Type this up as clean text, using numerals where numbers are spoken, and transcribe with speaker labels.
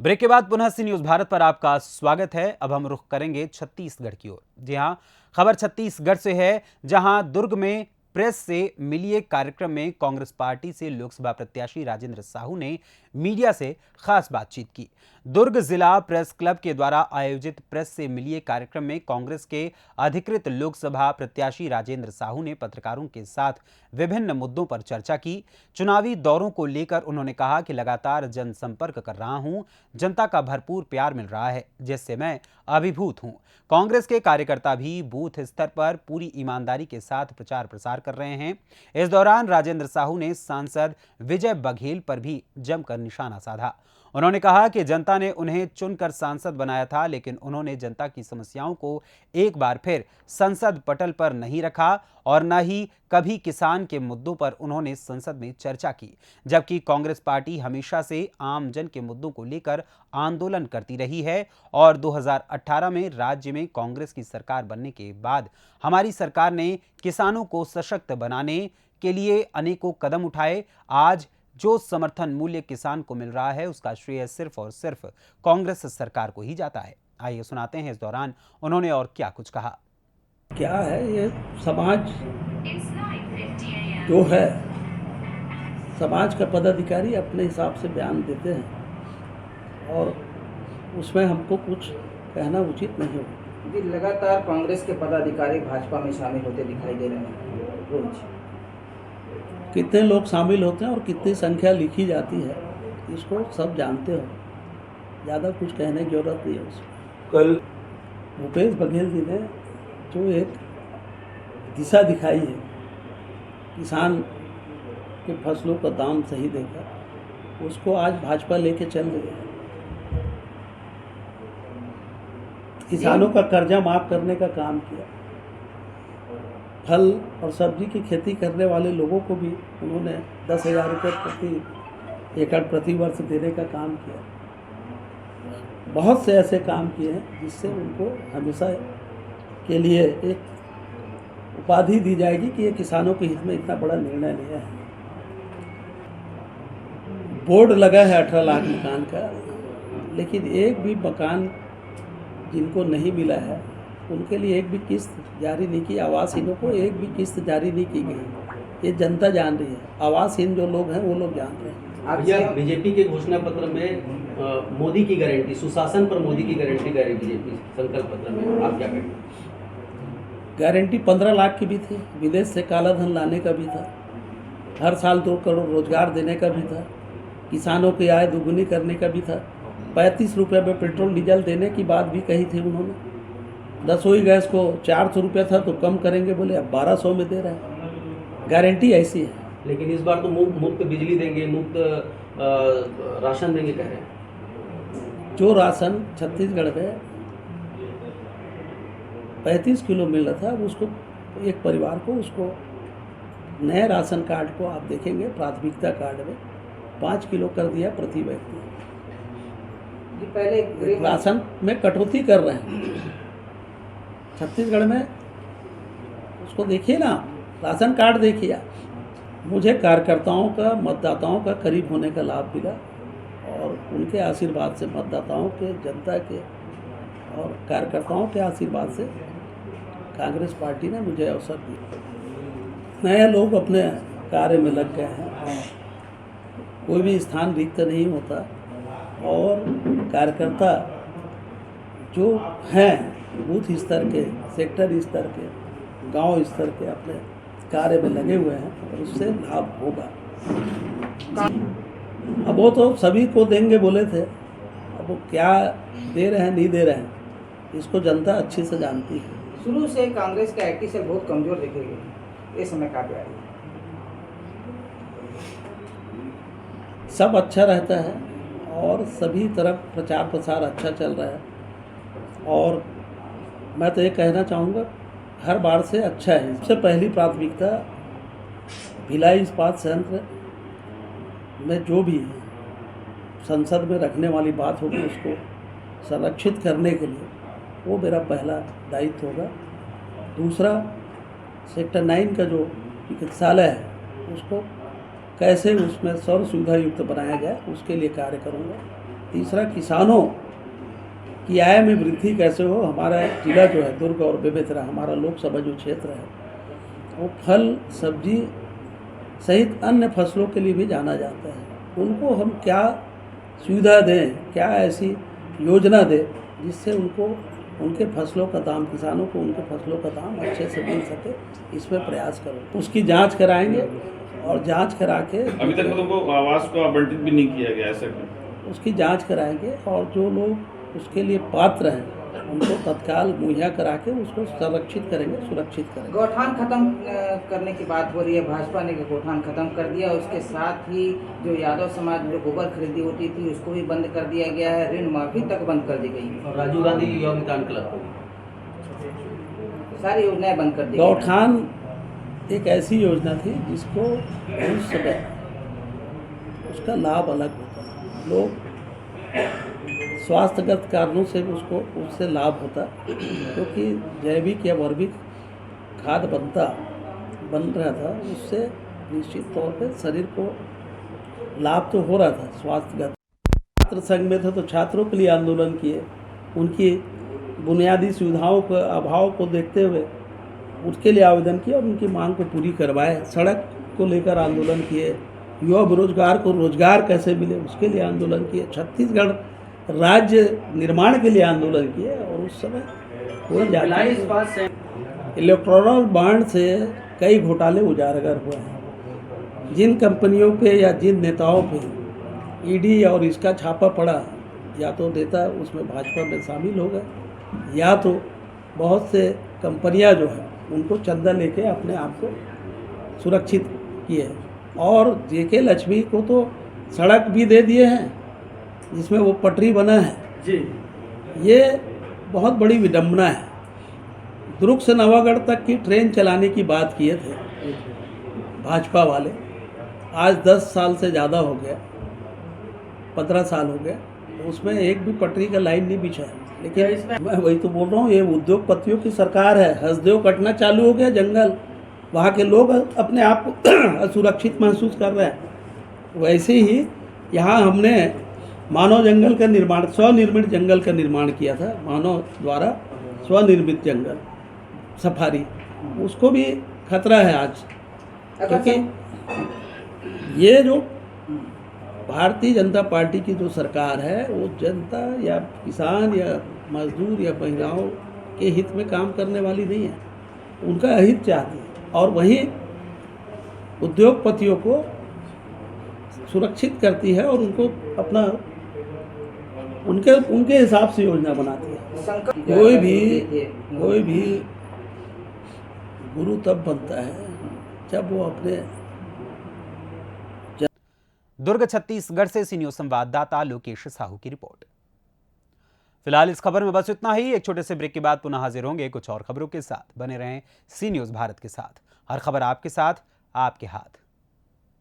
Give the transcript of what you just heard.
Speaker 1: Break के बाद पुनः सी न्यूज भारत पर आपका स्वागत है। अब हम रुख करेंगे छत्तीसगढ़ की ओर। जी हां, खबर छत्तीसगढ़ से है, जहां दुर्ग में प्रेस से मिली एक कार्यक्रम में कांग्रेस पार्टी से लोकसभा प्रत्याशी राजेंद्र साहू ने मीडिया से खास बातचीत की। दुर्ग जिला प्रेस क्लब के द्वारा आयोजित प्रेस से मिलिए कार्यक्रम में कांग्रेस के अधिकृत लोकसभा प्रत्याशी राजेंद्र साहू ने पत्रकारों के साथ विभिन्न मुद्दों पर चर्चा की। चुनावी दौरों को लेकर उन्होंने कहा कि लगातार जनसंपर्क कर रहा हूं, जनता का भरपूर प्यार मिल रहा है, जिससे मैं अभिभूत हूं। कांग्रेस के कार्यकर्ता भी बूथ स्तर पर पूरी ईमानदारी के साथ प्रचार प्रसार कर रहे हैं। इस दौरान राजेंद्र साहू ने सांसद विजय बघेल पर भी जमकर निशाना साधा। उन्होंने कहा कि जनता ने उन्हें चुनकर सांसद बनाया था, लेकिन उन्होंने जनता की समस्याओं को एक बार फिर संसद पटल पर नहीं रखा और न ही कभी किसान के मुद्दों पर उन्होंने संसद में चर्चा की। जबकि कांग्रेस पार्टी हमेशा से आम जन के मुद्दों को लेकर आंदोलन करती रही है और 2018 में राज्य में कांग्रेस की सरकार बनने के बाद हमारी सरकार ने किसानों को सशक्त बनाने के लिए अनेकों कदम उठाए। आज जो समर्थन मूल्य किसान को मिल रहा है, उसका श्रेय सिर्फ और सिर्फ कांग्रेस सरकार को ही जाता है। आइए सुनाते हैं इस दौरान उन्होंने और क्या कुछ कहा।
Speaker 2: क्या है ये समाज जो है, समाज का पदाधिकारी अपने हिसाब से बयान देते हैं और उसमें हमको कुछ कहना उचित नहीं होगा।
Speaker 3: जी, लगातार कांग्रेस के पदाधिकारी भाजपा में शामिल होते दिखाई दे रहे हैं रोज।
Speaker 2: कितने लोग शामिल होते हैं और कितनी संख्या लिखी जाती है, इसको सब जानते हो, ज़्यादा कुछ कहने की जरूरत नहीं है उसमें। कल भूपेश बघेल जी ने जो एक दिशा दिखाई है, किसान के फसलों का दाम सही देकर, उसको आज भाजपा लेके चल रही है। किसानों का कर्जा माफ़ करने का काम किया। फल और सब्जी की खेती करने वाले लोगों को भी उन्होंने 10,000 रुपये प्रति एकड़ प्रति वर्ष देने का काम किया। बहुत से ऐसे काम किए हैं जिससे उनको हमेशा के लिए एक उपाधि दी जाएगी कि ये किसानों के हित में इतना बड़ा निर्णय लिया है। बोर्ड लगा है 18 लाख मकान का, लेकिन एक भी मकान जिनको नहीं मिला है उनके लिए एक भी किस्त जारी नहीं की। आवासहीनों को एक भी किस्त जारी नहीं की गई। ये जनता जान रही है, आवासहीन जो लोग हैं वो लोग जान रहे हैं।
Speaker 4: आप बीजेपी के घोषणा पत्र में मोदी की गारंटी, सुशासन पर मोदी की गारंटी कह रही बीजेपी संकल्प पत्र में, आप क्या कहेंगे?
Speaker 2: गारंटी 15 लाख की भी थी, विदेश से काला धन लाने का भी था, हर साल 2 करोड़ रोजगार देने का भी था, किसानों की आय दुगुनी करने का भी था, 35 रुपये में पेट्रोल डीजल देने की बात भी कही थी उन्होंने। रसोई गैस को 400 रुपये था तो कम करेंगे, बोले अब 1200 में दे रहे हैं। गारंटी ऐसी है।
Speaker 4: लेकिन इस बार तो मुफ्त बिजली देंगे, मुफ्त राशन देंगे कह रहे हैं।
Speaker 2: जो राशन छत्तीसगढ़ में 35 किलो मिल रहा था, अब उसको एक परिवार को, उसको नए राशन कार्ड को आप देखेंगे प्राथमिकता कार्ड में 5 किलो कर दिया प्रति व्यक्ति।
Speaker 3: पहले
Speaker 2: राशन में कटौती कर रहे हैं छत्तीसगढ़ में। उसको देखिए ना, राशन कार्ड देखिए। मुझे कार्यकर्ताओं का, मतदाताओं का करीब होने का लाभ मिला और उनके आशीर्वाद से, मतदाताओं के, जनता के और कार्यकर्ताओं के आशीर्वाद से कांग्रेस पार्टी ने मुझे अवसर दिया। नए लोग अपने कार्य में लग गए हैं, कोई भी स्थान रिक्त नहीं होता और कार्यकर्ता जो हैं बूथ स्तर के, सेक्टर स्तर के, गांव स्तर के अपने कार्य में लगे हुए हैं और उससे लाभ होगा। अब वो तो सभी को देंगे बोले थे, अब वो क्या दे रहे हैं नहीं दे रहे हैं, इसको जनता अच्छी से जानती है।
Speaker 3: शुरू से कांग्रेस का एक्टिव सेल बहुत कमजोर दिख रही है, ये समय काफी आ रही है।
Speaker 2: सब अच्छा रहता है और सभी तरफ प्रचार प्रसार अच्छा चल रहा है और मैं तो ये कहना चाहूँगा हर बार से अच्छा है। सबसे पहली प्राथमिकता भिलाई इस्पात संयंत्र में जो भी संसद में रखने वाली बात होगी उसको संरक्षित करने के लिए वो मेरा पहला दायित्व होगा। दूसरा, सेक्टर 9 का जो चिकित्सालय है उसको कैसे उसमें सर्व सुविधा युक्त बनाया जाए उसके लिए कार्य करूँगा। तीसरा किसानों की आय में वृद्धि कैसे हो। हमारा जिला जो है दुर्ग और बेमेतरा, हमारा लोकसभा जो क्षेत्र है, वो फल सब्जी सहित अन्य फसलों के लिए भी जाना जाता है। उनको हम क्या सुविधा दें, क्या ऐसी योजना दें जिससे उनको उनके फसलों का दाम, किसानों को उनके फसलों का दाम अच्छे से मिल सके, इसमें प्रयास करो। उसकी जांच कराएंगे और जांच करा के
Speaker 5: अभी तक मतलब को आवास को आवंटित भी नहीं किया गया, ऐसा क्यों?
Speaker 2: उसकी जांच कराएंगे और जो लोग उसके लिए पात्र हैं उनको तत्काल मुहैया करा के उसको संरक्षित करेंगे, सुरक्षित करेंगे।
Speaker 3: गौठान खत्म करने की बात हो रही है, भाजपा ने गौठान खत्म कर दिया। उसके साथ ही जो यादव समाज जो गोबर खरीदी होती थी उसको भी बंद कर दिया गया है, ऋण माफी तक बंद कर दी गई
Speaker 4: और राजीव गांधी युवा मितान क्लब,
Speaker 3: सारी योजनाएं बंद कर दी गई।
Speaker 2: गौठान एक ऐसी योजना थी जिसको उस समय उसका लाभ अलग होता है। लोग स्वास्थ्यगत कारणों से उसको उससे लाभ होता, क्योंकि जैविक या वर्विक खाद बन रहा था, उससे निश्चित तौर पे शरीर को लाभ तो हो रहा था स्वास्थ्यगत। छात्र संघ में थे तो छात्रों के लिए आंदोलन किए, उनकी बुनियादी सुविधाओं के अभाव को देखते हुए उसके लिए आवेदन किया और उनकी मांग को पूरी करवाए। सड़क को लेकर आंदोलन किए, युवा बेरोजगार को रोजगार कैसे मिले उसके लिए आंदोलन किए, छत्तीसगढ़ राज्य निर्माण के लिए आंदोलन किए। और उस समय कोई इलेक्टोरल बॉन्ड से कई घोटाले उजागर हुए हैं। जिन कंपनियों पे या जिन नेताओं पे ईडी और इसका छापा पड़ा, या तो नेता उसमें भाजपा में शामिल हो गए या तो बहुत से कंपनियां जो है उनको चंदा लेके अपने आप को सुरक्षित किए। और जेके लक्ष्मी को तो सड़क भी दे दिए हैं जिसमें वो पटरी बना है जी। ये बहुत बड़ी विडंबना है। दुर्ग से नवागढ़ तक की ट्रेन चलाने की बात किए थे भाजपा वाले, आज 10 साल से ज़्यादा हो गया, 15 साल हो गया, उसमें एक भी पटरी का लाइन नहीं बिछा है। लेकिन मैं वही तो बोल रहा हूँ, ये उद्योगपतियों की सरकार है। हसदेव कटना चालू हो गया जंगल, वहाँ के लोग अपने आप को असुरक्षित महसूस कर रहे हैं। वैसे ही यहाँ हमने मानव जंगल का निर्माण, स्वनिर्मित जंगल का निर्माण किया था, मानव द्वारा स्वनिर्मित जंगल सफारी, उसको भी खतरा है आज। क्योंकि ये जो भारतीय जनता पार्टी की जो सरकार है वो जनता या किसान या मजदूर या महिलाओं के हित में काम करने वाली नहीं है, उनका अहित चाहती है। और वही उद्योगपतियों को सुरक्षित करती है और उनको अपना उनके हिसाब से योजना बनाती है। कोई भी गुरु तब बनता है जब वो अपने।
Speaker 1: दुर्ग छत्तीसगढ़ से सी न्यूज संवाददाता लोकेश साहू की रिपोर्ट। फिलहाल इस खबर में बस इतना ही। एक छोटे से ब्रेक के बाद पुनः हाजिर होंगे कुछ और खबरों के साथ। बने रहें सी न्यूज भारत के साथ। हर खबर आपके साथ, आपके हाथ।